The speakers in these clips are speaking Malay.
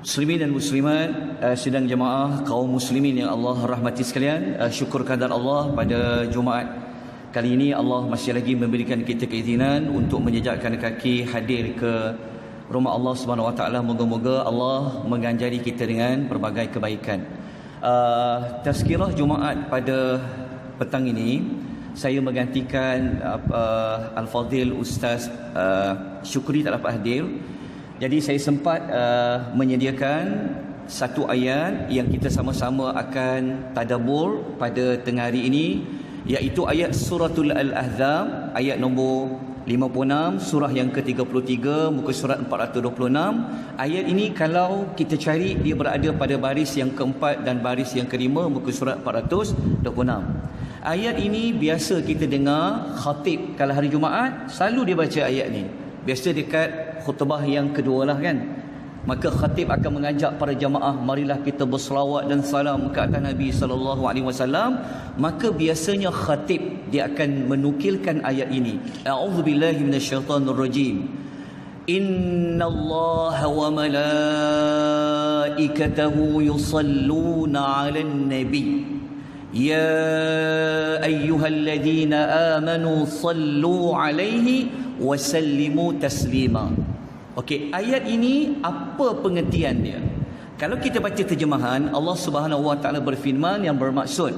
Muslimin dan muslimat, sidang jemaah kaum muslimin yang Allah rahmati sekalian, syukur kadar Allah pada Jumaat kali ini Allah masih lagi memberikan kita keizinan untuk menjejakkan kaki hadir ke rumah Allah Subhanahu Wa Taala. Moga-moga Allah mengganjari kita dengan pelbagai kebaikan. Tazkirah Jumaat pada petang ini saya menggantikan Al-Fadhil Ustaz Syukri tak dapat hadir. Jadi saya sempat menyediakan satu ayat yang kita sama-sama akan tadabbur pada tengah hari ini, iaitu ayat suratul Al-Ahzab, ayat nombor 56, surah yang ke-33, muka surat 426. Ayat ini kalau kita cari, dia berada pada baris yang keempat dan baris yang kelima, muka surat 426. Ayat ini biasa kita dengar khatib kalau hari Jumaat selalu dia baca ayat ni. Biasa dekat khutbah yang kedua lah kan. Maka khatib akan mengajak para jamaah, marilah kita berselawat dan salam ke atas Nabi SAW. Maka biasanya khatib dia akan menukilkan ayat ini. A'udzubillahi minasyaitonirrajim. Innallaha wa malaikatahu yusalluna 'alan nabi. Ya ayyuhalladzina amanu sallu 'alaihi wasallimu taslima. Okey, ayat ini apa pengertian dia? Kalau kita baca terjemahan, Allah Subhanahu Wa Taala berfirman yang bermaksud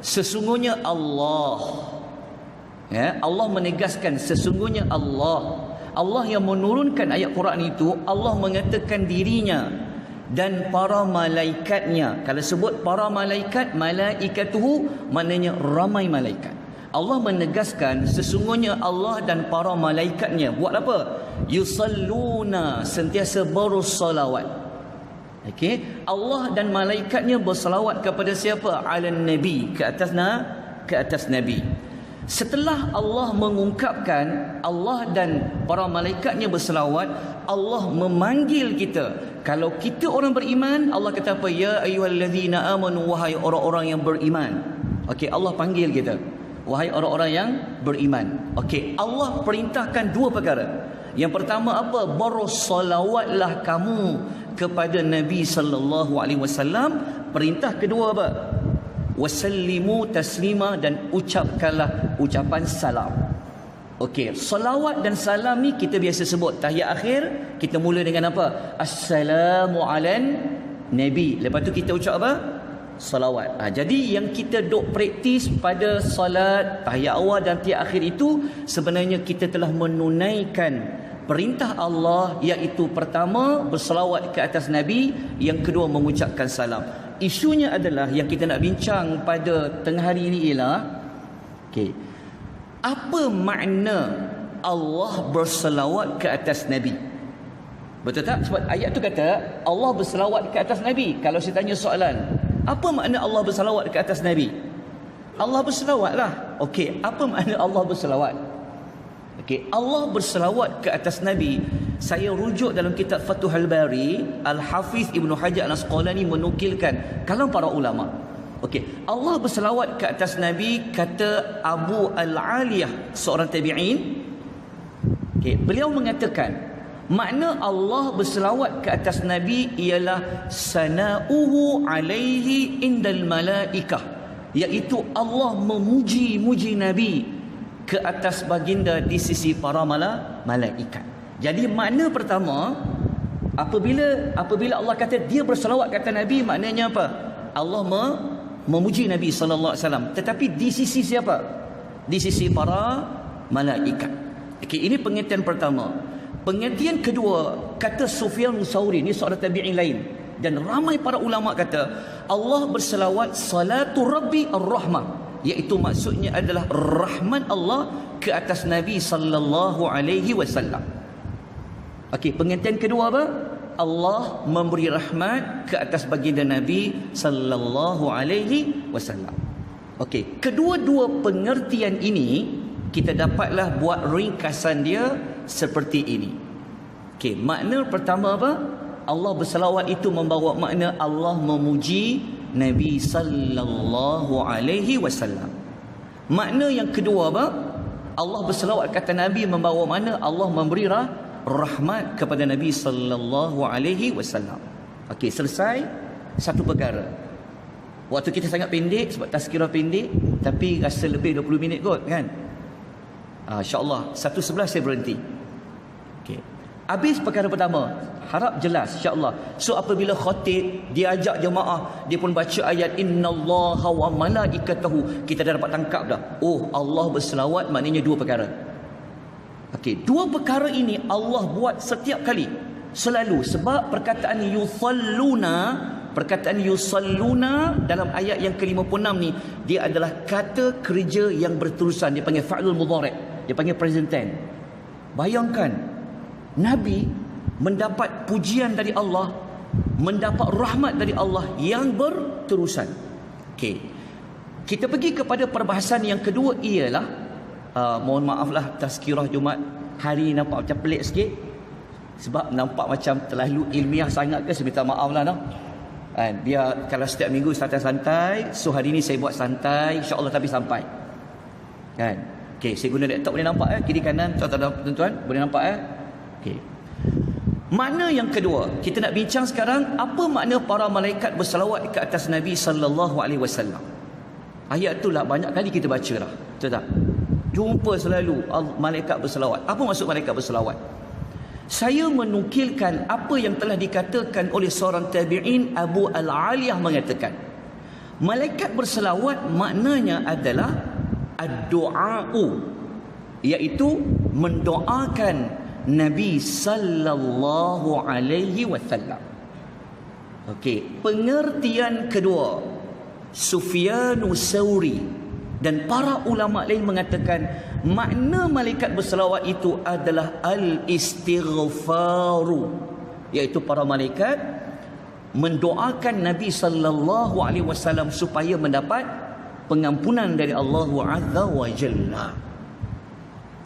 sesungguhnya Allah, ya, Allah menegaskan sesungguhnya Allah yang menurunkan ayat Quran itu, Allah mengatakan dirinya dan para malaikatnya. Kalau sebut para malaikat, malaikatuhu maknanya ramai malaikat. Allah menegaskan sesungguhnya Allah dan para malaikatnya buat apa? Yusalluna, sentiasa bersolawat. Okey, Allah dan malaikatnya bersolawat kepada siapa? Alan nabi, ke atas nabi. Setelah Allah mengungkapkan Allah dan para malaikatnya berselawat, Allah memanggil kita. Kalau kita orang beriman, Allah kata apa? Ya ayyuhallazina amanu, wahai orang-orang yang beriman. Okey, Allah panggil kita, wahai orang-orang yang beriman. Okey, Allah perintahkan dua perkara. Yang pertama apa? Bersolawatlah kamu kepada Nabi sallallahu alaihi wasallam. Perintah kedua apa? Wasallimu taslima, dan ucapkanlah ucapan salam. Okey, salawat dan salam ni kita biasa sebut tahiyat akhir, kita mula dengan apa? Assalamu alan nabi. Lepas tu kita ucap apa? Salawat. Jadi yang kita duk praktis pada salat tahiyat awal dan tahiyat akhir itu, sebenarnya kita telah menunaikan perintah Allah, iaitu pertama berselawat ke atas Nabi, yang kedua mengucapkan salam. Isunya adalah yang kita nak bincang pada tengah hari ini ialah, okey, apa makna Allah berselawat ke atas Nabi? Betul tak? Sebab ayat tu kata Allah berselawat ke atas Nabi. Kalau saya tanya soalan, apa makna Allah berselawat ke atas Nabi? Allah berselawat lah. Okey, apa makna Allah berselawat? Okey, Allah berselawat ke atas Nabi. Saya rujuk dalam kitab Fathul Bari, Al-Hafiz Ibn Hajar Al-Asqalani menukilkan kalam para ulama. Okey, Allah berselawat ke atas Nabi, kata Abu Al-Aliyah, seorang tabi'in. Okey, beliau mengatakan makna Allah berselawat ke atas Nabi ialah sana'uhu alaihi indal malaikah, iaitu Allah memuji-muji Nabi ke atas baginda di sisi para malaikat. Jadi makna pertama, apabila Allah kata dia berselawat ke atas Nabi, maknanya apa? Allah memuji Nabi sallallahu alaihi wasallam, tetapi di sisi siapa? Di sisi para malaikat. Okey, ini pengertian pertama. Pengertian kedua, kata Sufyan Tsauri, ni seorang tabi'in lain, dan ramai para ulama kata Allah berselawat salatu rabbi ar-rahmah, iaitu maksudnya adalah rahmat Allah ke atas Nabi sallallahu alaihi wasallam. Okey, pengertian kedua apa? Allah memberi rahmat ke atas baginda Nabi sallallahu alaihi wasallam. Okey, kedua-dua pengertian ini kita dapatlah buat ringkasan dia seperti ini. Okey, makna pertama apa? Allah berselawat itu membawa makna Allah memuji Nabi sallallahu alaihi wasallam. Makna yang kedua apa? Allah berselawat kata Nabi membawa makna Allah memberi rahmat kepada Nabi sallallahu alaihi wasallam. Okey, selesai satu perkara. Waktu kita sangat pendek sebab tazkirah pendek, tapi rasa lebih 20 minit kot kan. InsyaAllah 1:11 saya berhenti. Okey, habis perkara pertama, harap jelas insya-Allah. So apabila khatib dia ajak jemaah, dia pun baca ayat innallaha wa malaikatahu, kita dah dapat tangkap dah. Oh, Allah berselawat maknanya dua perkara. Okey, dua perkara ini Allah buat setiap kali, selalu. Sebab perkataan yusalluna dalam ayat yang ke-56 ni, dia adalah kata kerja yang berterusan. Dia panggil fa'lul mudhari', dia panggil present tense. Bayangkan Nabi mendapat pujian dari Allah, mendapat rahmat dari Allah yang berterusan. Okey, kita pergi kepada perbahasan yang kedua, ialah mohon maaflah tazkirah Jumaat hari ni nampak macam pelik sikit, sebab nampak macam terlalu ilmiah sangat ke, saya minta maaf lah no? Biar kalau setiap minggu santai-santai, so hari ni saya buat santai insya-Allah, tapi sampai kan. Okey, saya guna laptop, boleh nampak kiri kanan tuan-tuan boleh nampak Okey, makna yang kedua kita nak bincang sekarang, apa makna para malaikat berselawat ke atas Nabi sallallahu alaihi wasallam. Ayat tu lah banyak kali kita baca dah, betul tak? Jumpa selalu malaikat berselawat. Apa maksud malaikat berselawat? Saya menukilkan apa yang telah dikatakan oleh seorang tabi'in, Abu Al-Aliyah mengatakan, malaikat berselawat maknanya adalah ad-du'a'u, iaitu mendoakan Nabi sallallahu alaihi wasallam. Okey, pengertian kedua, Sufyanus Tsauri dan para ulama lain mengatakan makna malaikat berselawat itu adalah al-istighfaru, iaitu para malaikat mendoakan Nabi sallallahu alaihi wasallam supaya mendapat pengampunan dari Allah Azza wa Jalla.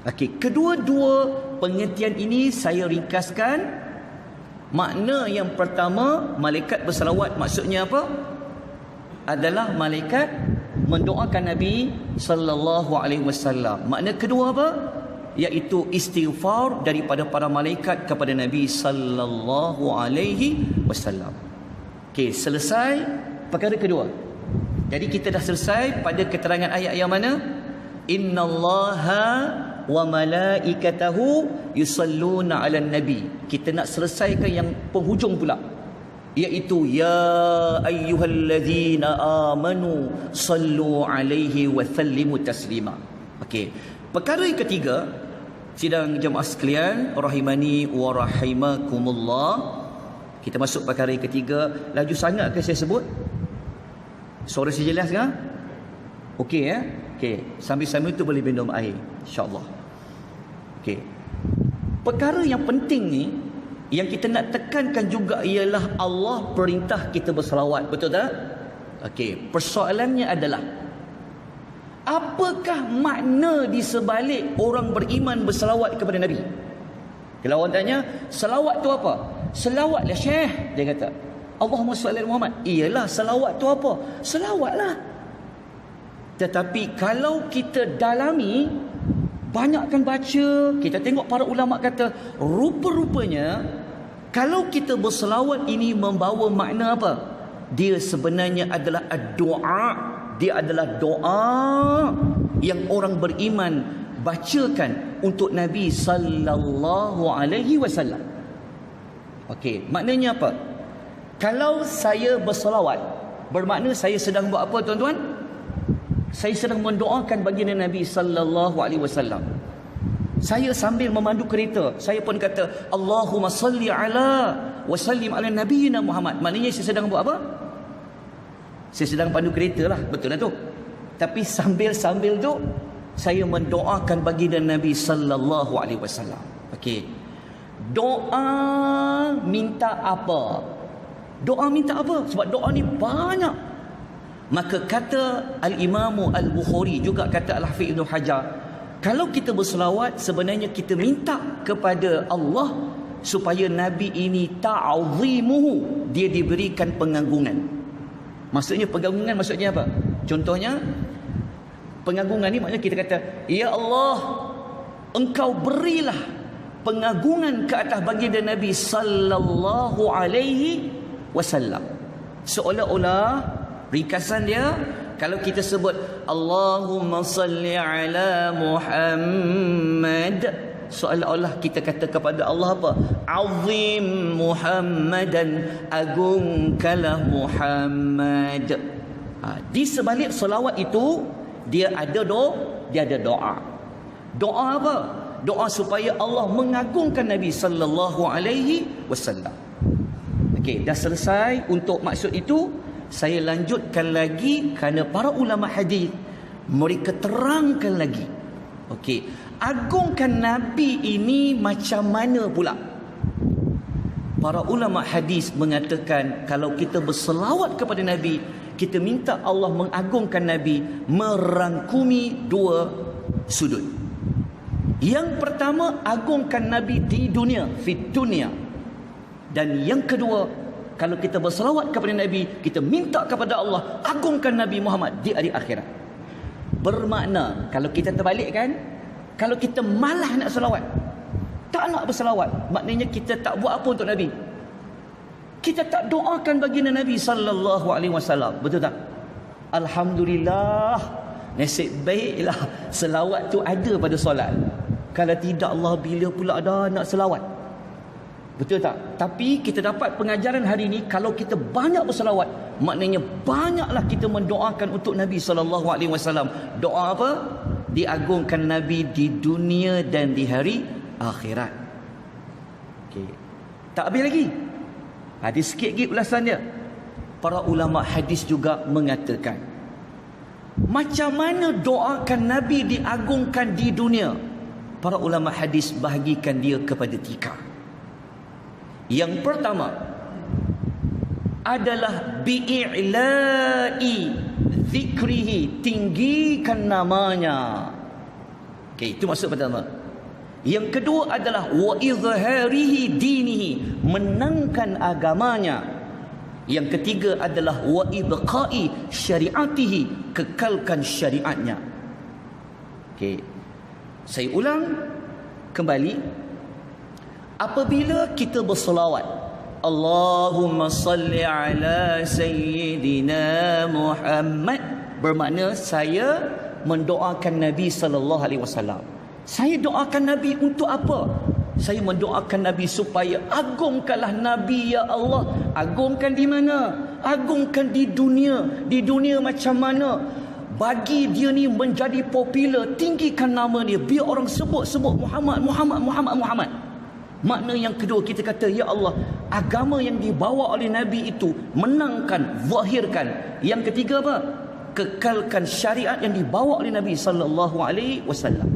Okey, kedua-dua pengertian ini saya ringkaskan. Makna yang pertama, malaikat berselawat maksudnya apa? Adalah malaikat mendoakan Nabi sallallahu alaihi wasallam. Makna kedua apa? Iaitu istighfar daripada para malaikat kepada Nabi sallallahu alaihi wasallam. Okey, selesai perkara kedua. Jadi kita dah selesai pada keterangan ayat yang mana? Innallaha wa malaikatahu yusalluna 'alan nabi. Kita nak selesaikan yang penghujung pula, iaitu ya ayyuhallazina amanu sallu 'alaihi wa sallimu taslima. Okey, perkara yang ketiga, sidang jemaah sekalian rahimani wa rahimakumullah, kita masuk perkara yang ketiga. Laju sangat ke saya sebut? Suara saya jelas ke? Okey ya? Okey, sambil-sambil tu boleh minum air insya-Allah. Okey, perkara yang penting ni yang kita nak tekankan juga ialah Allah perintah kita berselawat, betul tak? Okey, persoalannya adalah apakah makna di sebalik orang beriman berselawat kepada Nabi? Kalau orang tanya, selawat tu apa? Selawatlah Syekh, dia kata. Allahumma salli ala Muhammad. Iyalah, selawat tu apa? Selawatlah. Tetapi kalau kita dalami, banyakkan baca, kita tengok para ulama kata, rupa-rupanya kalau kita berselawat ini membawa makna apa? Dia sebenarnya adalah doa. Dia adalah doa yang orang beriman bacakan untuk Nabi sallallahu alaihi wasallam. Okey, maknanya apa? Kalau saya berselawat, bermakna saya sedang buat apa tuan-tuan? Saya sedang mendoakan baginda Nabi sallallahu alaihi wasallam. Saya sambil memandu kereta, saya pun kata Allahumma salli ala wa sallim ala nabiyyina Muhammad. Maknanya saya sedang buat apa? Saya sedang pandu kereta lah, betul lah tu. Tapi sambil-sambil tu saya mendoakan baginda Nabi sallallahu alaihi wasallam. Okey. Doa minta apa? Doa minta apa? Sebab doa ni banyak. Maka kata Al-Imamu Al-Bukhari, juga kata Al-Hafiz Ibn Hajar, kalau kita berselawat sebenarnya kita minta kepada Allah supaya Nabi ini ta'zimuhu, dia diberikan penganggungan. Maksudnya penganggungan maksudnya apa? Contohnya penganggungan ni maknanya kita kata, ya Allah, engkau berilah pengagungan ke atas baginda Nabi sallallahu alaihi wasallam. Seolah-olah ringkasan dia, kalau kita sebut Allahumma salli ala Muhammad, seolah-olah kita kata kepada Allah apa? Azim Muhammadan, agungkanlah Muhammad. Di sebalik selawat itu dia ada doa. Doa apa? Doa supaya Allah mengagungkan Nabi sallallahu alaihi wasallam. Okey, dah selesai untuk maksud itu. Saya lanjutkan lagi kerana para ulama hadis mereka terangkan lagi. Okey, agungkan Nabi ini macam mana pula? Para ulama hadis mengatakan kalau kita berselawat kepada Nabi, kita minta Allah mengagungkan Nabi, merangkumi dua sudut. Yang pertama, agungkan Nabi di dunia, fid dunia. Dan yang kedua, kalau kita berselawat kepada Nabi, kita minta kepada Allah agungkan Nabi Muhammad di hari akhirat. Bermakna kalau kita terbalikkan, kalau kita malas nak selawat, tak nak berselawat, maknanya kita tak buat apa untuk Nabi. Kita tak doakan baginda Nabi sallallahu alaihi wasallam. Betul tak? Alhamdulillah, nasib baiklah selawat tu ada pada solat. Kalau tidak, Allah bila pula ada nak selawat. Betul tak? Tapi kita dapat pengajaran hari ini, kalau kita banyak berselawat, maknanya banyaklah kita mendoakan untuk Nabi SAW. Doa apa? Diagungkan Nabi di dunia dan di hari akhirat. Okay. Tak habis lagi. Ada sikit lagi ulasan dia. Para ulama hadis juga mengatakan, macam mana doakan Nabi diagungkan di dunia? Para ulama hadis bahagikan dia kepada 3. Yang pertama adalah bi'i'la'i zikrihi, tinggikan namanya. Okey, itu maksud pertama. Yang kedua adalah wa izharihi dinihi, menangkan agamanya. Yang ketiga adalah wa ibqa'i syariatihi, kekalkan syariatnya. Okey. Saya ulang kembali. Apabila kita berselawat, Allahumma salli ala Sayyidina Muhammad, bermakna saya mendoakan Nabi sallallahu alaihi wasallam. Saya doakan Nabi untuk apa? Saya mendoakan Nabi supaya agungkanlah Nabi, ya Allah. Agungkan di mana? Agungkan di dunia. Di dunia macam mana? Bagi dia ni menjadi popular, tinggikan nama dia, biar orang sebut Muhammad. Makna yang kedua, kita kata, ya Allah, agama yang dibawa oleh Nabi itu menangkan, zahirkan. Yang ketiga apa? Kekalkan syariat yang dibawa oleh Nabi sallallahu alaihi wasallam.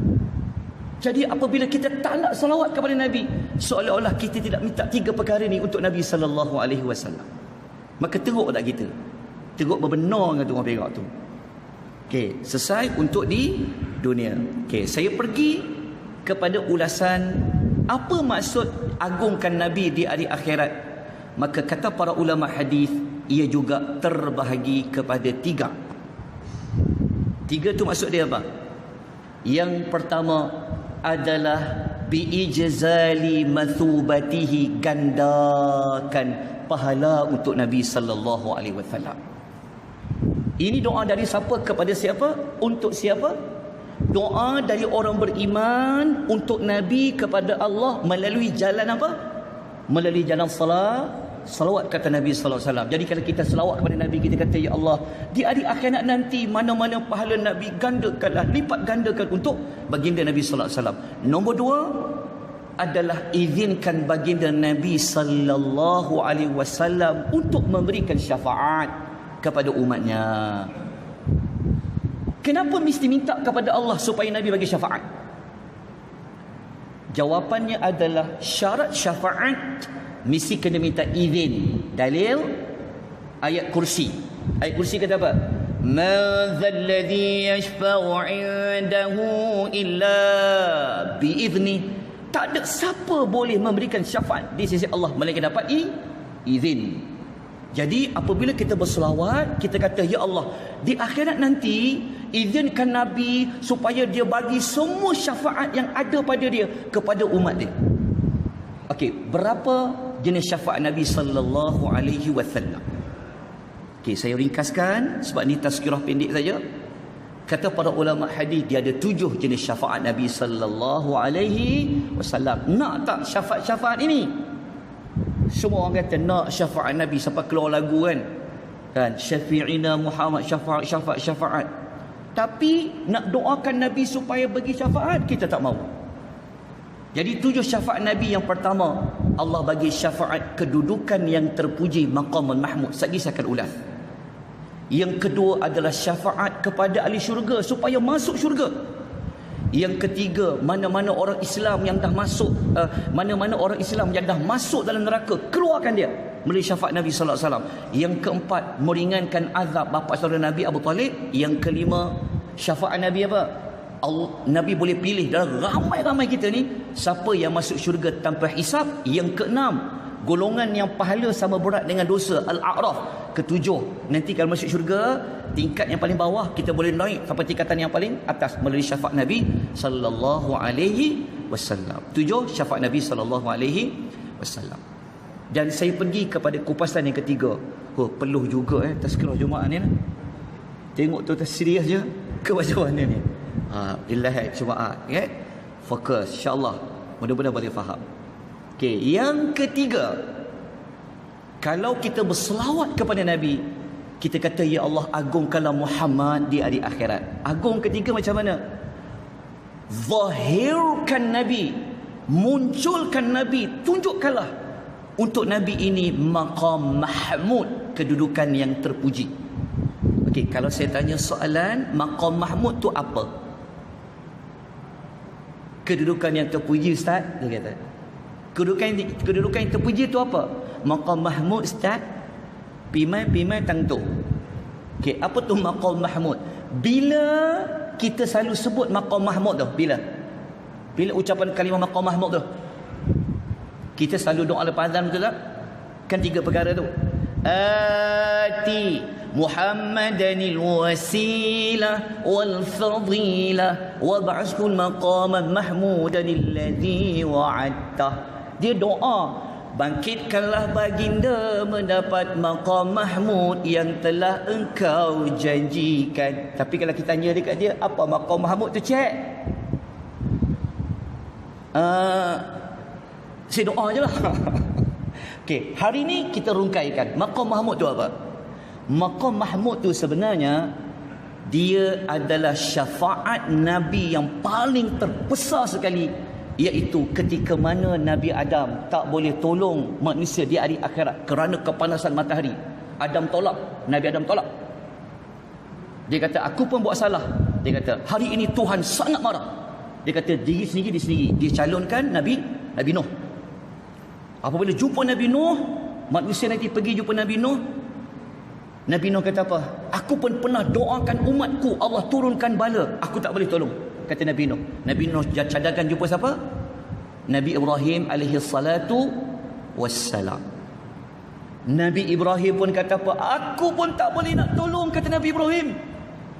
Jadi apabila kita tak nak salawat kepada Nabi, seolah-olah kita tidak minta 3 perkara ni untuk Nabi sallallahu alaihi wasallam. Maka teruk tak kita? Teruk berbenar dengan tu orang perak tu. Okey, selesai untuk di dunia. Okey, saya pergi kepada ulasan apa maksud agungkan Nabi di hari akhirat. Maka kata para ulama hadis, ia juga terbahagi kepada 3. 3 tu maksud dia apa? Yang pertama adalah biijzali mathubatihi, gandakan pahala untuk Nabi sallallahu alaihi wasallam. Ini doa dari siapa kepada siapa? Untuk siapa? Doa dari orang beriman untuk Nabi kepada Allah melalui jalan apa? Melalui jalan salawat kata Nabi sallallahu alaihi wasallam. Jadi kalau kita selawat kepada Nabi, kita kata, ya Allah, di hari akhirat nanti mana-mana pahala Nabi, gandakanlah, lipat gandakan untuk baginda Nabi sallallahu alaihi wasallam. Nombor 2 adalah izinkan baginda Nabi sallallahu alaihi wasallam untuk memberikan syafaat kepada umatnya. Kenapa mesti minta kepada Allah supaya Nabi bagi syafaat? Jawapannya adalah syarat syafaat mesti kena minta izin. Dalil ayat kursi. Ayat kursi kata apa? Man dzalladzi yashfa'u 'indahu illa bi'izni. Tak ada siapa boleh memberikan syafaat di sisi Allah melainkan dapat izin. Jadi apabila kita berselawat, kita kata, ya Allah, di akhirat nanti izinkan Nabi supaya dia bagi semua syafaat yang ada pada dia kepada umat dia. Okey, berapa jenis syafaat Nabi sallallahu alaihi wasallam. Okey, saya ringkaskan sebab ni tazkirah pendek saja. Kata para ulama hadis, dia ada 7 jenis syafaat Nabi sallallahu alaihi wasallam. Nak tak syafaat-syafaat ini? Semua orang kata nak syafaat Nabi, sampai keluar lagu kan, syafi'ina Muhammad, syafaat. Tapi nak doakan Nabi supaya bagi syafaat, kita tak mahu. Jadi 7 syafaat Nabi. Yang pertama, Allah bagi syafaat kedudukan yang terpuji, maqamul mahmud. Saya akan ulas. Yang kedua adalah syafaat kepada ahli syurga supaya masuk syurga. Yang ketiga, mana-mana orang Islam yang dah masuk dalam neraka, keluarkan dia melalui syafaat Nabi sallallahu alaihi wasallam. Yang keempat, meringankan azab bapa saudara Nabi Abu Talib. Yang kelima, syafaat Nabi apa? Nabi boleh pilih dalam ramai-ramai kita ni siapa yang masuk syurga tanpa hisab. Yang keenam, golongan yang pahala sama berat dengan dosa, Al-A'raf. Ketujuh, nanti kalau masuk syurga, tingkat yang paling bawah kita boleh naik sampai tingkatan yang paling atas melalui syafaat Nabi sallallahu alaihi wasallam. 7 syafaat Nabi sallallahu alaihi wasallam. Dan saya pergi kepada kupasan yang ketiga. Peluh juga tazkirah Jumaat ni. Tengok tu serius je ke macam mana ni? Lillahi Jumaat, fokus, insya-Allah. Mudah-mudahan boleh faham. Okey, yang ketiga, kalau kita berselawat kepada Nabi, kita kata ya Allah, agungkanlah Muhammad di hari akhirat. Agung ketiga macam mana? Zahirkan Nabi, munculkan Nabi, tunjukkanlah untuk Nabi ini maqam mahmud, kedudukan yang terpuji. Okey, kalau saya tanya soalan, maqam mahmud tu apa? Kedudukan yang terpuji, Ustaz, dia kata. Kedudukan yang terpuji tu apa? Maqam mahmud, Ustaz. Pimai tang tu. Okey, apa tu maqam mahmud? Bila kita selalu sebut maqam mahmud tu, bila ucapan kalimah maqam mahmud tu, kita selalu doa lepas azan, betul tak? Kan 3 perkara tu. Ati Muhammadanil wasilah wal fadilah wab'athul maqaman mahmudanil ladzi wa'adta. Dia doa, bangkitkanlah baginda mendapat maqam mahmud yang telah engkau janjikan. Tapi kalau kita tanya dekat dia, apa maqam mahmud tu, cik? Saya doa je lah. Okey, hari ni kita rungkaikan maqam mahmud tu apa? Maqam mahmud tu sebenarnya dia adalah syafaat Nabi yang paling terbesar sekali, iaitu ketika mana Nabi Adam tak boleh tolong manusia di hari akhirat kerana kepanasan matahari. Nabi Adam tolak. Dia kata, aku pun buat salah. Dia kata, hari ini Tuhan sangat marah. Dia kata, diri sendiri. Dia calonkan Nabi Nuh. Apabila jumpa Nabi Nuh, manusia nanti pergi jumpa Nabi Nuh. Nabi Nuh kata apa? Aku pun pernah doakan umatku, Allah turunkan bala, aku tak boleh tolong. Kata Nabi Nuh. Nabi Nuh cadangkan jumpa siapa? Nabi Ibrahim alaihi salatu wassalam. Nabi Ibrahim pun kata apa? Aku pun tak boleh nak tolong, kata Nabi Ibrahim,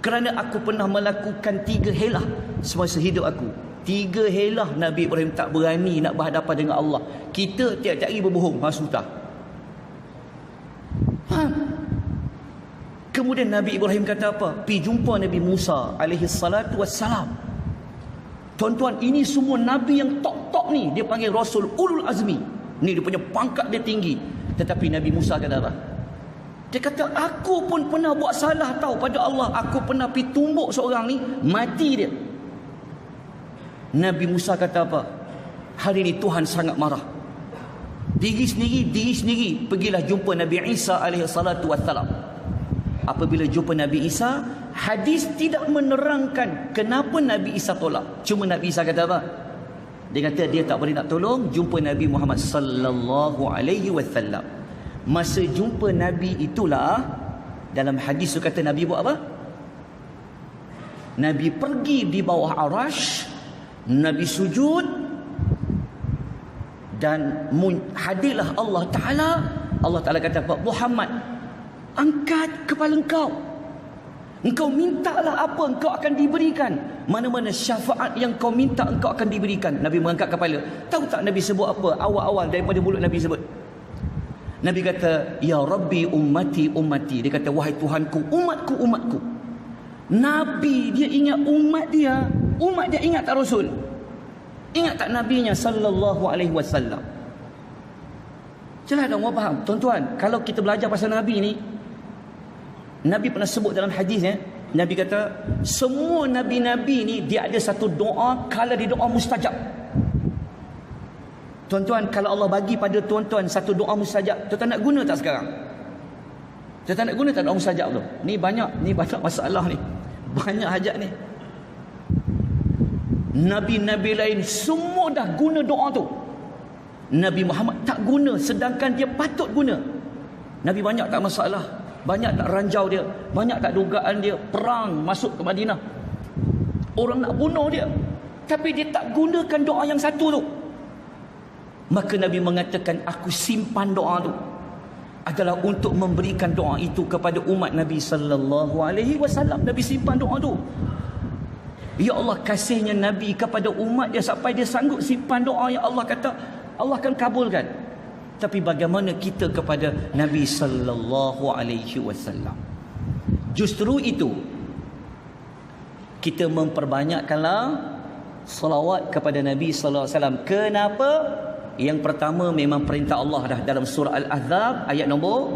kerana aku pernah melakukan 3 helah semasa hidup aku. 3 helah Nabi Ibrahim tak berani nak berhadapan dengan Allah. Kita tiap-tiap hari berbohong, susah. Kemudian Nabi Ibrahim kata apa? Pergi jumpa Nabi Musa alaihi salatu wassalam. Tuan-tuan, ini semua Nabi yang top-top ni, dia panggil Rasul Ulul Azmi. Ni dia punya pangkat dia tinggi. Tetapi Nabi Musa kata apa? Dia kata, aku pun pernah buat salah tahu pada Allah. Aku pernah pergi tumbuk seorang ni, mati dia. Nabi Musa kata apa? Hari ini Tuhan sangat marah. Diri sendiri pergilah jumpa Nabi Isa alaihi salatu wassalam. Apabila jumpa Nabi Isa, hadis tidak menerangkan kenapa Nabi Isa tolak. Cuma Nabi Isa kata apa? Dia kata dia tak boleh nak tolong. Jumpa Nabi Muhammad sallallahu alaihi wasallam. Masa jumpa Nabi itulah, dalam hadis tu kata Nabi buat apa? Nabi pergi di bawah arash, Nabi sujud, dan hadirlah Allah Ta'ala. Allah Ta'ala kata apa? Muhammad, angkat kepala engkau. Engkau mintalah apa, engkau akan diberikan. Mana-mana syafaat yang kau minta, engkau akan diberikan. Nabi mengangkat kepala. Tahu tak Nabi sebut apa? Awal-awal daripada mulut Nabi sebut, Nabi kata, ya Rabbi ummati ummati. Dia kata, wahai Tuhanku, umatku umatku. Nabi dia ingat umat dia. Umat dia ingat tak Rasul? Ingat tak Nabinya sallallahu alaihi wasallam? Jelas tak orang faham? Tuan-tuan, kalau kita belajar pasal Nabi ni, Nabi pernah sebut dalam hadisnya, Nabi kata, semua Nabi-Nabi ni dia ada satu doa, kalau dia doa mustajab. Tuan-tuan, kalau Allah bagi pada tuan-tuan satu doa mustajab, tuan-tuan nak guna tak sekarang? Tuan-tuan nak guna tak doa mustajab tu? Ni banyak masalah ni. Banyak hajat ni. Nabi-Nabi lain semua dah guna doa tu. Nabi Muhammad tak guna, sedangkan dia patut guna. Nabi banyak tak masalah, banyak tak ranjau dia, banyak tak dugaan dia, perang masuk ke Madinah, orang nak bunuh dia, tapi dia tak gunakan doa yang satu tu. Maka Nabi mengatakan, aku simpan doa tu adalah untuk memberikan doa itu kepada umat Nabi sallallahu alaihi wasallam. Nabi simpan doa tu. Ya Allah, kasihnya Nabi kepada umat dia sampai dia sanggup simpan doa yang Allah kata Allah akan kabulkan. Tapi bagaimana kita kepada Nabi sallallahu alaihi wasallam? Justru itu kita memperbanyakkanlah salawat kepada Nabi sallallahu alaihi wasallam. Kenapa? Yang pertama memang perintah Allah dah dalam surah Al-Ahzab ayat nombor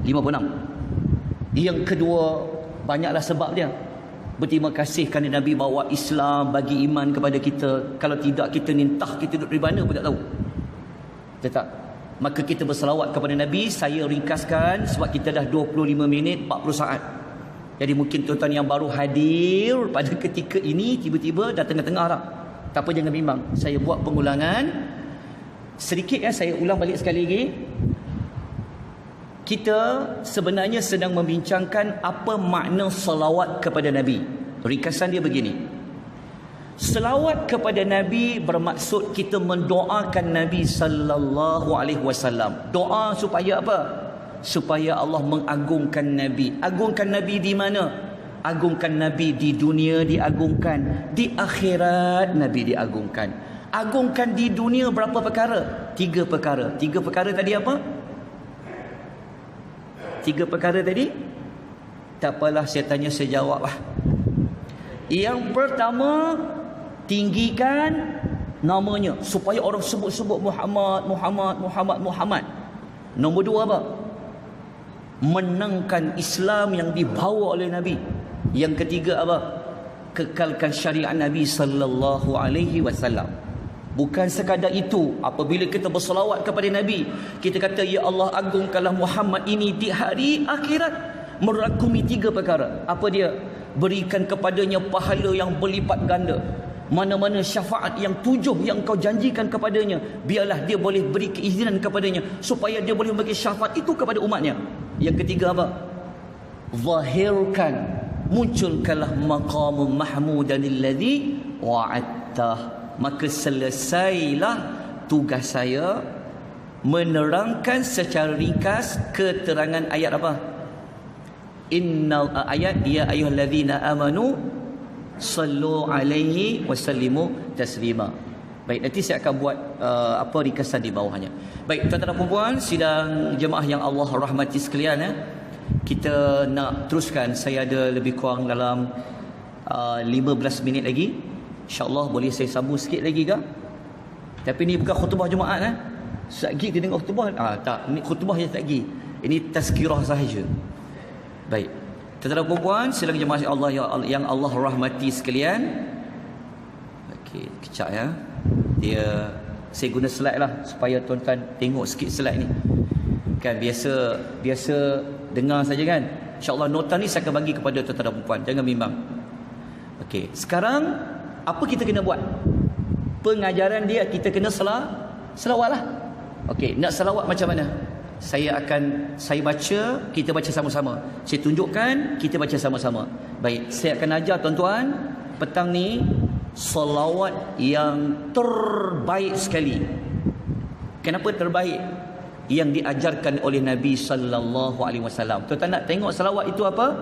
56. Yang kedua, banyaklah sebab dia. Berterima kasih kerana Nabi bawa Islam, bagi iman kepada kita. Kalau tidak, kita ni entah kita duduk di mana pun tak tahu. Tetap. Maka kita berselawat kepada Nabi. Saya ringkaskan sebab kita dah 25 minit 40 saat. Jadi mungkin tuan-tuan yang baru hadir pada ketika ini tiba-tiba dah tengah-tengah dah. Tak apa, jangan bimbang. Saya buat pengulangan sedikit ya, saya ulang balik sekali lagi. Kita sebenarnya sedang membincangkan apa makna salawat kepada Nabi. Ringkasan dia begini. Selawat kepada Nabi bermaksud kita mendoakan Nabi sallallahu alaihi wasallam. Doa supaya apa? Supaya Allah mengagungkan Nabi. Agungkan Nabi di mana? Agungkan Nabi di dunia diagungkan, di akhirat Nabi diagungkan. Agungkan di dunia berapa perkara? 3 perkara. 3 perkara tadi apa? 3 perkara tadi? Tak apalah, saya tanya saya jawab lah. Yang pertama, tinggikan namanya supaya orang sebut-sebut Muhammad, Muhammad, Muhammad, Muhammad. Nombor 2 apa? Menangkan Islam yang dibawa oleh Nabi. Yang ketiga apa? Kekalkan syariat Nabi sallallahu alaihi wasallam. Bukan sekadar itu, apabila kita berselawat kepada Nabi, kita kata, ya Allah, agungkanlah Muhammad ini di hari akhirat, merangkumi 3 perkara. Apa dia? Berikan kepadanya pahala yang berlipat ganda. Mana-mana syafaat yang 7 yang kau janjikan kepadanya, biarlah dia boleh beri keizinan kepadanya supaya dia boleh bagi syafaat itu kepada umatnya. Yang ketiga apa? Zahirkan, munculkanlah maqamul mahmudan alladhi wa'adtah. Maka selesailah tugas saya menerangkan secara ringkas keterangan ayat apa? Innal ayat ya ayyuhallazina amanu sallu alaihi wasallimu taslima. Baik, nanti saya akan buat ringkasan di bawahnya. Baik, tuan-tuan dan puan-puan, sidang jemaah yang Allah rahmati sekalian, kita nak teruskan. Saya ada lebih kurang dalam 15 minit lagi. InsyaAllah boleh saya sambung sikit lagi ke? Tapi ni bukan khutbah Jumaat. Sekejap lagi dia dengar khutbah. Tak, ni khutbah je tak lagi. Ini tazkirah sahaja. Baik, tuan-tuan dan puan-puan, silakan jemaah Allah yang Allah rahmati sekalian. Okey, kejap ya. Saya guna slide lah supaya tuan-tuan tengok sikit slide ni. Kan biasa dengar saja kan. InsyaAllah nota ni saya akan bagi kepada tuan-tuan dan puan-puan. Jangan bimbang. Okey, sekarang apa kita kena buat? Pengajaran dia kita kena selawat lah. Okey, nak selawat macam mana? Saya baca, kita baca sama-sama. Saya tunjukkan, kita baca sama-sama. Baik, saya akan ajar tuan-tuan petang ni selawat yang terbaik sekali. Kenapa terbaik? Yang diajarkan oleh Nabi sallallahu alaihi wasallam. Tuan-tuan nak tengok selawat itu apa?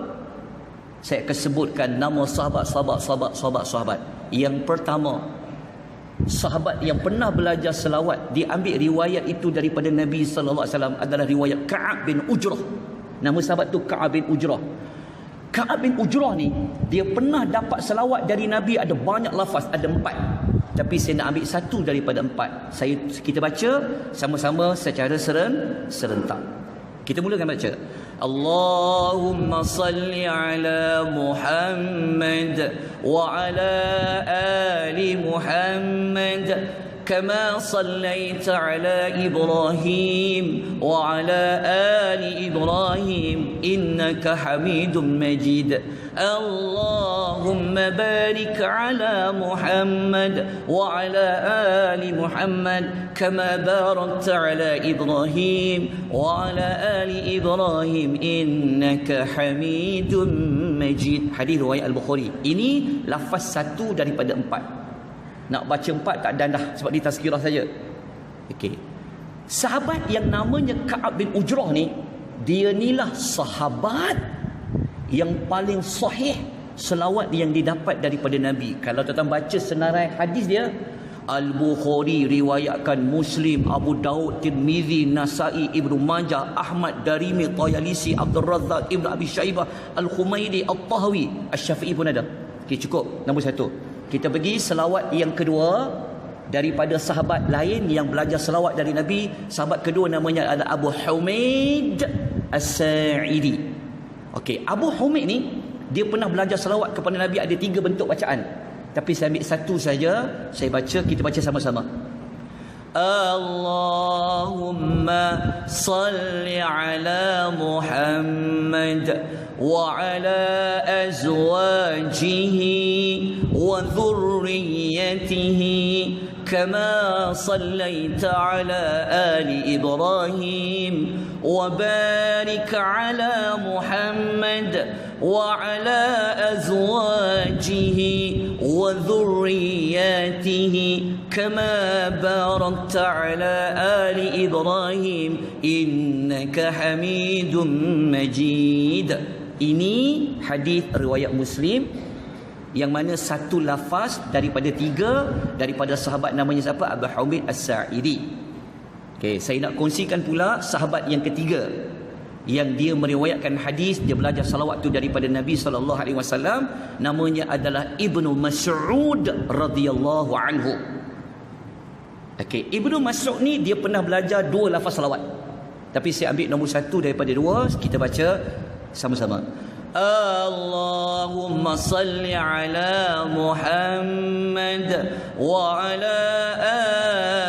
Saya akan sebutkan nama sahabat. Yang pertama, sahabat yang pernah belajar selawat, diambil riwayat itu daripada Nabi sallallahu alaihi wasallam adalah riwayat Ka'ab bin Ujrah. Nama sahabat tu Ka'ab bin Ujrah. Ka'ab bin Ujrah ni dia pernah dapat selawat dari Nabi ada banyak lafaz, ada 4. Tapi saya nak ambil satu daripada 4. Kita baca sama-sama secara serentak. Kita mulakan baca. Allahumma salli ala Muhammad wa ala ali Muhammad كما صليت على إبراهيم وعلى آل إبراهيم إنك حميد مجيد اللهم بارك على محمد وعلى آل محمد كما باركت على إبراهيم وعلى آل إبراهيم إنك حميد مجيد. Hadis riwayat Al-Bukhari. Ini lafaz satu daripada 4. Nak baca 4 tak dan dah, sebab dia tazkirah saja. Okey. Sahabat yang namanya Ka'ab bin Ujrah ni, dia nilah sahabat yang paling sahih selawat yang didapat daripada Nabi. Kalau tuan-tuan baca senarai hadis dia, Al-Bukhari riwayatkan, Muslim, Abu Daud, Tirmizi, Nasai, Ibnu Majah, Ahmad, Darimi, Tayalisi, Abdul Razzaq, Ibnu Abi Syaibah, Al-Khumaidi, At-Tahawi, Asy-Syafi'i pun ada. Okey, cukup. Nombor 1. Kita pergi selawat yang kedua daripada sahabat lain yang belajar selawat dari Nabi. Sahabat kedua namanya adalah Abu Humaid As-Sa'idi. Okey, Abu Humaid ni dia pernah belajar selawat kepada Nabi ada 3 bentuk bacaan. Tapi saya ambil satu saja, saya baca, kita baca sama-sama. Allahumma salli ala Muhammad wa ala azwajihi wa dhurriyyatihi kama sallaita ala ali Ibrahim wa barik ala Muhammad wa ala azwajihi wa dhurriyyatihi kama barakta ala ali Ibrahim innaka Hamidum Majid. Ini hadis riwayat Muslim yang mana satu lafaz daripada 3 daripada sahabat namanya siapa? Abu Humaid As-Sa'idi. Okey, saya nak kongsikan pula sahabat yang ketiga yang dia meriwayatkan hadis, dia belajar salawat tu daripada Nabi sallallahu alaihi wasallam, namanya adalah Ibnu Mas'ud radhiyallahu anhu. Okey, Ibnu Mas'ud ni dia pernah belajar 2 lafaz salawat. Tapi saya ambil nombor 1 daripada 2, kita baca sama-sama. Allahumma salli ala Muhammad wa ala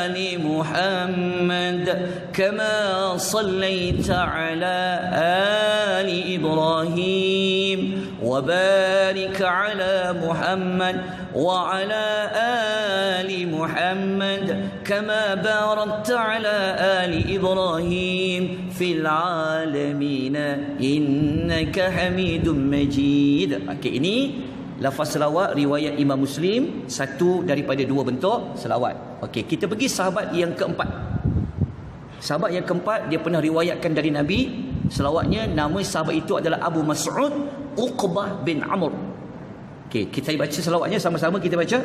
ali Muhammad kama sallaita ala ali Ibrahim wa barik ala Muhammad wa ala ali Muhammad kama barakta ala ali Ibrahim fil alamin innaka Hamidum Majid. Okey, ini lafaz selawat riwayat Imam Muslim, satu daripada 2 bentuk selawat. Okey, kita pergi sahabat yang keempat. Sahabat yang keempat dia pernah riwayatkan dari Nabi selawatnya, nama sahabat itu adalah Abu Mas'ud Uqbah bin Amr. Okey, kita baca selawatnya sama-sama, kita baca.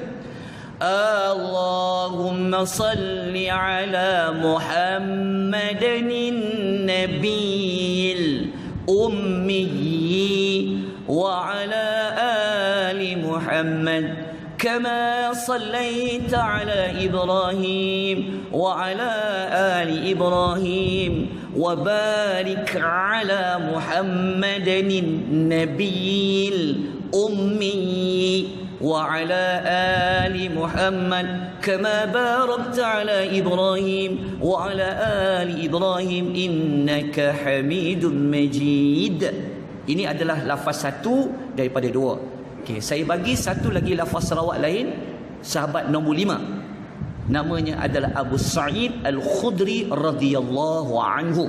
Allahumma salli ala Muhammadin nabiyil ummi wa ala ali Muhammad كما صليت على إبراهيم وعلى آل إبراهيم وبارك على محمد النبي الأمي وعلى آل محمد كما باركت على إبراهيم وعلى آل إبراهيم إنك حميد مجيد. Ini adalah lafaz satu daripada 2. Okay, saya bagi satu lagi lafaz salawat lain, sahabat nombor 5. Namanya adalah Abu Sa'id Al-Khudri radhiyallahu anhu.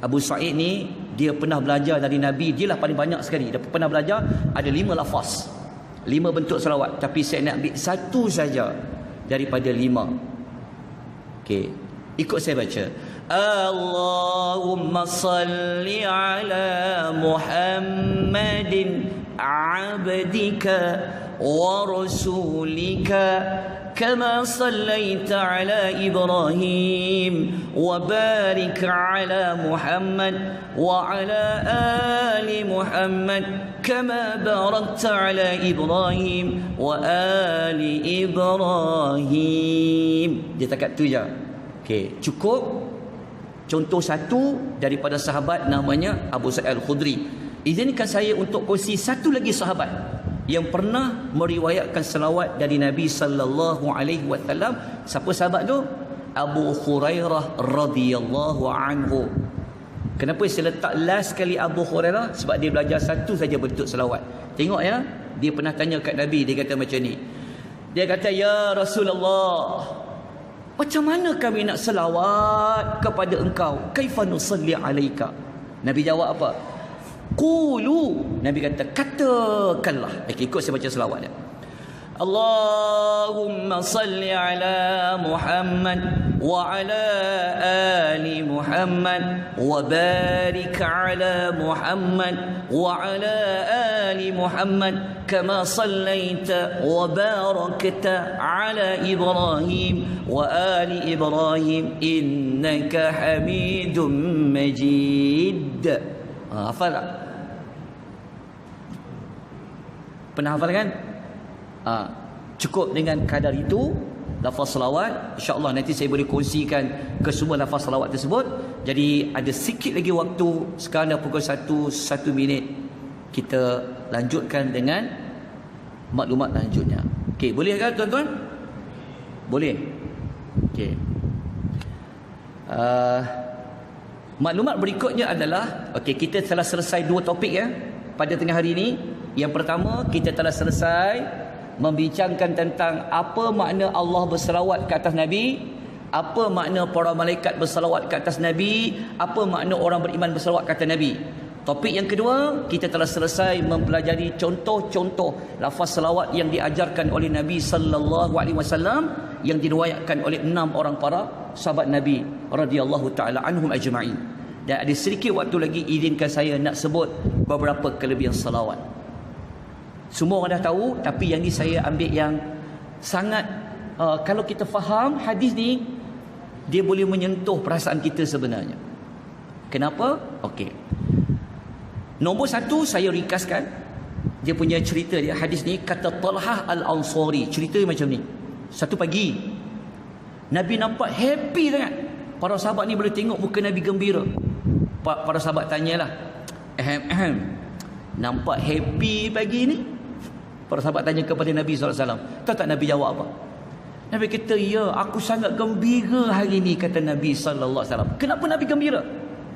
Abu Sa'id ni dia pernah belajar dari Nabi, dia lah paling banyak sekali. Dia pernah belajar ada 5 lafaz, 5 bentuk salawat, tapi saya nak ambil satu saja daripada 5. Okey, ikut saya baca. Allahumma salli ala Muhammadin abdika wa rasulika كما صليت على إبراهيم وبارك على محمد وعلى آل محمد كما باركت على إبراهيم وآل إبراهيم. Dia takat tu je. Okey, cukup. Contoh satu daripada sahabat namanya Abu Sa'id Al-Khudri. Izinkan saya untuk kongsi satu lagi sahabat yang pernah meriwayatkan selawat dari Nabi sallallahu alaihi wasallam. Siapa sahabat tu? Abu Hurairah radhiyallahu anhu. Kenapa saya letak last sekali Abu Hurairah? Sebab dia belajar satu saja bentuk selawat. Tengok ya, dia pernah tanya kat Nabi, dia kata macam ni. Dia kata, "Ya Rasulullah, macam mana kami nak selawat kepada engkau? Kaifa nusalli alaika?" Nabi jawab apa? Qulu. Nabi kata, katakanlah. Ikut saya baca selawat dia. Allahumma salli ala Muhammad wa ala ali Muhammad wa barik ala Muhammad wa ala ali Muhammad kama sallaita wa barakta ala Ibrahim wa ali Ibrahim innaka Hamidum Majid. Hafal tak? Pernah hafal kan? Cukup dengan kadar itu lafaz selawat. InsyaAllah nanti saya boleh kongsikan ke semua lafaz selawat tersebut. Jadi ada sikit lagi waktu. Sekarang dah pukul 1 minit. Kita lanjutkan dengan maklumat lanjutnya. Okey, boleh kan tuan-tuan? Boleh. Okey. Maklumat berikutnya adalah, okey, kita telah selesai 2 topik ya pada tengah hari ini. Yang pertama, kita telah selesai membincangkan tentang apa makna Allah berselawat ke atas Nabi, apa makna para malaikat berselawat ke atas Nabi, apa makna orang beriman berselawat ke atas Nabi. Topik yang kedua, kita telah selesai mempelajari contoh-contoh lafaz selawat yang diajarkan oleh Nabi sallallahu alaihi wasallam yang diriwayatkan oleh 6 orang para sahabat Nabi radhiyallahu taala anhum ajma'in. Dan ada sedikit waktu lagi, izinkan saya nak sebut beberapa kelebihan selawat. Semua orang dah tahu, tapi yang ni saya ambil yang sangat kalau kita faham hadis ni, dia boleh menyentuh perasaan kita sebenarnya. Kenapa? Okey. Nombor 1 saya ringkaskan. Dia punya cerita dia, hadis ni, kata Talhah Al-Ansari. Cerita macam ni. Satu pagi Nabi nampak happy sangat. Para sahabat ni boleh tengok muka Nabi gembira. Para sahabat tanyalah, nampak happy pagi ni? Para sahabat tanya kepada Nabi SAW. Tahu tak Nabi jawab apa? Nabi kata, ya, aku sangat gembira hari ni, kata Nabi SAW. Kenapa Nabi gembira?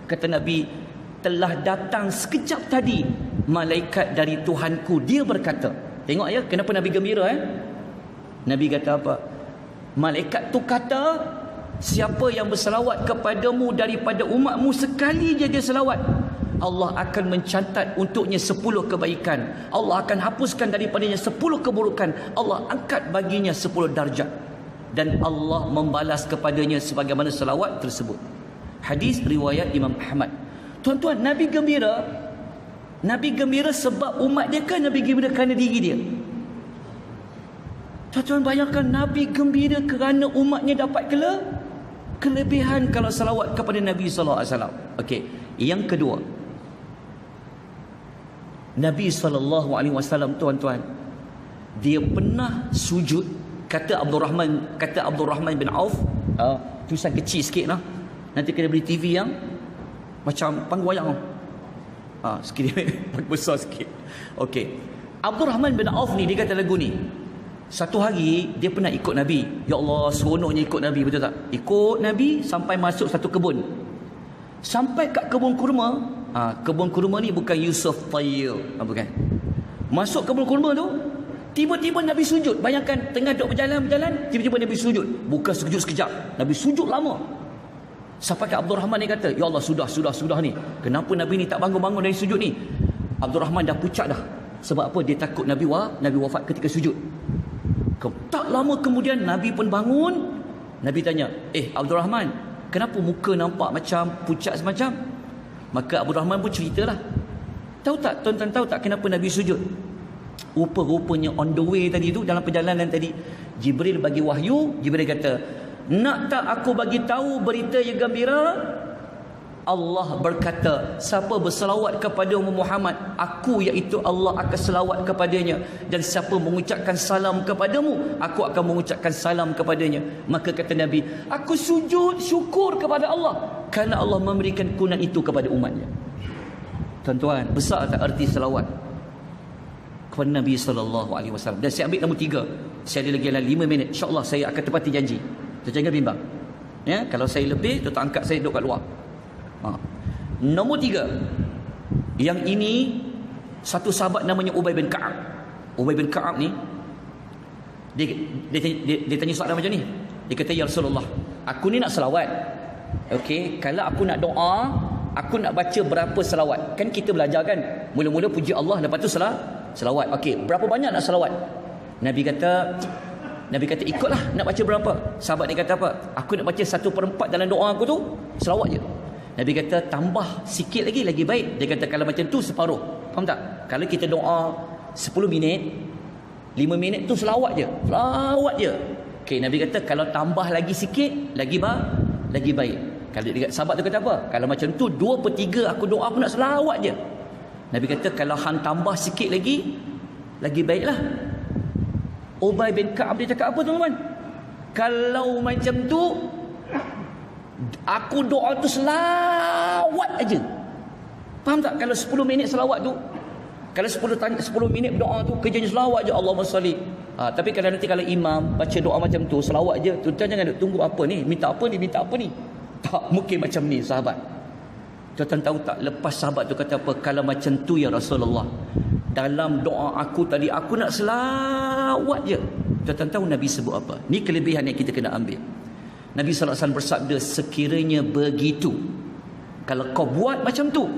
Kata Nabi, telah datang sekejap tadi malaikat dari Tuhanku. Dia berkata, tengok ya, kenapa Nabi gembira Nabi kata apa? Malaikat tu kata, siapa yang berselawat kepadamu daripada umatmu, sekali je dia selawat, Allah akan mencatat untuknya 10 kebaikan. Allah akan hapuskan daripadanya 10 keburukan. Allah angkat baginya 10 darjat. Dan Allah membalas kepadanya sebagaimana selawat tersebut. Hadis riwayat Imam Ahmad. Tuan-tuan, Nabi gembira. Nabi gembira sebab umat dia kan? Nabi gembira kerana diri dia? Tuan-tuan bayangkan, Nabi gembira kerana umatnya dapat kelebihan kalau salawat kepada Nabi SAW. Okey, yang kedua, Nabi SAW, tuan-tuan, dia pernah sujud. Kata Abdul Rahman bin Auf, tulisan kecil sikit lah, nanti kena beli TV yang macam panggung wayang, sikit besar sikit. Okey, Abdul Rahman bin Auf ni, dia kata lagu ni, satu hari dia pernah ikut Nabi. Ya Allah, seronoknya ikut Nabi, betul tak? Ikut Nabi sampai masuk satu kebun. Sampai kat kebun kurma. Kebun kurma ni bukan Yusuf Tayyib, bukan. Masuk kebun kurma tu, tiba-tiba Nabi sujud. Bayangkan, tengah duduk berjalan, tiba-tiba Nabi sujud. Bukan sekejap sekejap, Nabi sujud lama. Sampai kat Abdul Rahman ni kata, ya Allah, sudah ni. Kenapa Nabi ni tak bangun-bangun dari sujud ni? Abdul Rahman dah pucat dah. Sebab apa? Dia takut Nabi wafat ketika sujud. Tak lama kemudian Nabi pun bangun. Nabi tanya, Abdul Rahman, kenapa muka nampak macam pucat semacam? Maka Abdul Rahman pun ceritalah. Tahu tak, tuan-tuan tahu tak kenapa Nabi sujud? Rupa-rupanya on the way tadi tu, dalam perjalanan tadi, Jibril bagi wahyu. Jibril kata, nak tak aku bagi tahu berita yang gembira? Allah berkata, siapa berselawat kepada Muhammad, aku iaitu Allah akan selawat kepadanya, dan siapa mengucapkan salam kepadamu, aku akan mengucapkan salam kepadanya. Maka kata Nabi, aku sujud syukur kepada Allah kerana Allah memberikan kenan itu kepada umatnya. Tuan-tuan, besar tak arti selawat kepada Nabi SAW? Dan saya ambil nombor 3. Saya ada lagi dalam 5 minit, insyaAllah saya akan tepati janji. Jangan bimbang ya, kalau saya lebih, tuan angkat saya duduk kat luar. Nombor 3, yang ini satu sahabat namanya Ubay bin Ka'ab. Ubay bin Ka'ab ni dia tanya soalan macam ni. Dia kata, ya Rasulullah, aku ni nak selawat. Okey, kalau aku nak doa, aku nak baca berapa selawat? Kan kita belajar kan, mula-mula puji Allah, lepas tu selawat. Okey, berapa banyak nak selawat? Nabi kata ikutlah, nak baca berapa? Sahabat ni kata apa? Aku nak baca 1/4 dalam doa aku tu selawat je. Nabi kata, tambah sikit lagi baik. Dia kata, kalau macam tu separuh. Faham tak? Kalau kita doa 10 minit, 5 minit tu selawat je. Okey, Nabi kata, kalau tambah lagi sikit, lagi baik. Kalau dia, sahabat tu kata apa? Kalau macam tu 2/3 aku doa aku nak selawat je. Nabi kata, kalau hang tambah sikit lagi baiklah. Ubay bin Ka'ab dia cakap apa tuan-tuan? Kalau macam tu, aku doa tu selawat aja. Faham tak? Kalau 10 minit selawat tu, kalau 10 minit doa tu kerjanya selawat je, Allahumma salli. Tapi kalau nanti kalau imam baca doa macam tu selawat je, tuan jangan duk tunggu apa ni, minta apa ni. Tak mungkin macam ni sahabat. Tuan tahu tak, lepas sahabat tu kata apa? Kalau macam tu ya Rasulullah, dalam doa aku tadi aku nak selawat je. Tuan tahu Nabi sebut apa? Ni kelebihan yang kita kena ambil. Nabi SAW bersabda, sekiranya begitu, kalau kau buat macam tu,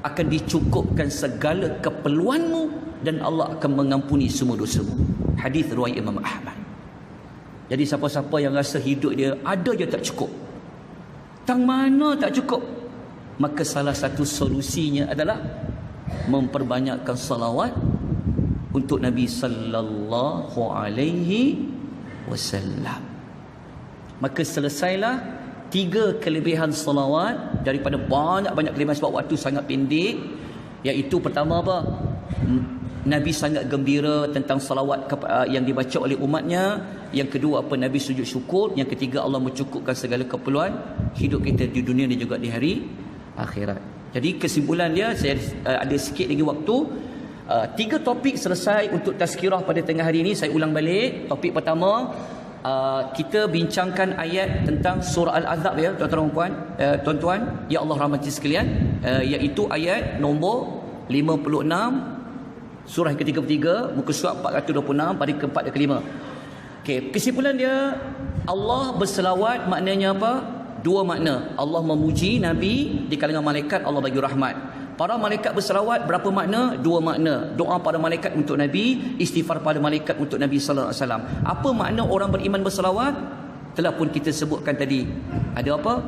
akan dicukupkan segala keperluanmu dan Allah akan mengampuni semua dosamu. Hadis riwayat Imam Ahmad. Jadi siapa-siapa yang rasa hidup dia ada je tak cukup, tang mana tak cukup, maka salah satu solusinya adalah memperbanyakkan salawat untuk Nabi sallallahu alaihi wasallam. Maka selesailah 3 kelebihan salawat daripada banyak-banyak kelebihan, sebab waktu sangat pendek. Iaitu pertama apa? Nabi sangat gembira tentang salawat yang dibaca oleh umatnya. Yang kedua apa? Nabi sujud syukur. Yang ketiga, Allah mencukupkan segala keperluan hidup kita di dunia dan juga di hari akhirat. Jadi kesimpulan dia, saya ada sikit lagi waktu. 3 topik selesai untuk tazkirah pada tengah hari ini. Saya ulang balik. Topik pertama, kita bincangkan ayat tentang surah Al-Ahzab ya tuan-tuan, ya Allah rahmati sekalian, iaitu ayat nombor 56 surah yang ke-33 muka surat 426 pada ke-4 dan ke-5. Okey, kesimpulan dia, Allah berselawat maknanya apa? 2 makna. Allah memuji Nabi, di kalangan malaikat Allah bagi rahmat. Para malaikat berselawat, berapa makna? 2 makna. Doa pada malaikat untuk Nabi, istighfar pada malaikat untuk Nabi sallallahu alaihi wasallam. Apa makna orang beriman berselawat? Telah pun kita sebutkan tadi. Ada apa?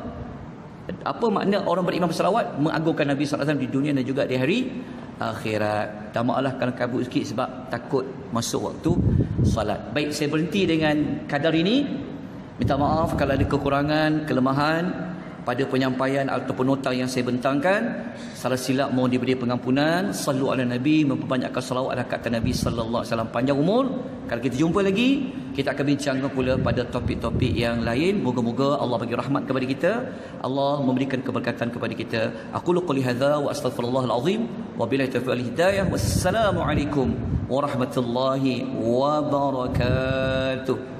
Apa makna orang beriman berselawat? Mengagungkan Nabi sallallahu alaihi wasallam di dunia dan juga di hari akhirat. Tak maaflah kalau kabut sikit sebab takut masuk waktu salat. Baik, saya berhenti dengan kadar ini. Minta maaf kalau ada kekurangan, kelemahan pada penyampaian ataupun nota yang saya bentangkan. Salah silap mohon diberi pengampunan. Sallu ala Nabi, memperbanyakkan salawat ala kata Nabi sallallahu alaihi wasallam. Panjang umur. Kalau kita jumpa lagi, kita akan bincangkan pula pada topik-topik yang lain. Moga-moga Allah bagi rahmat kepada kita, Allah memberikan keberkatan kepada kita. Aqulu qouli hadza wa astaghfirullahal azim wa billahi taufiq wal hidayah. Wassalamu alaikum warahmatullahi wabarakatuh.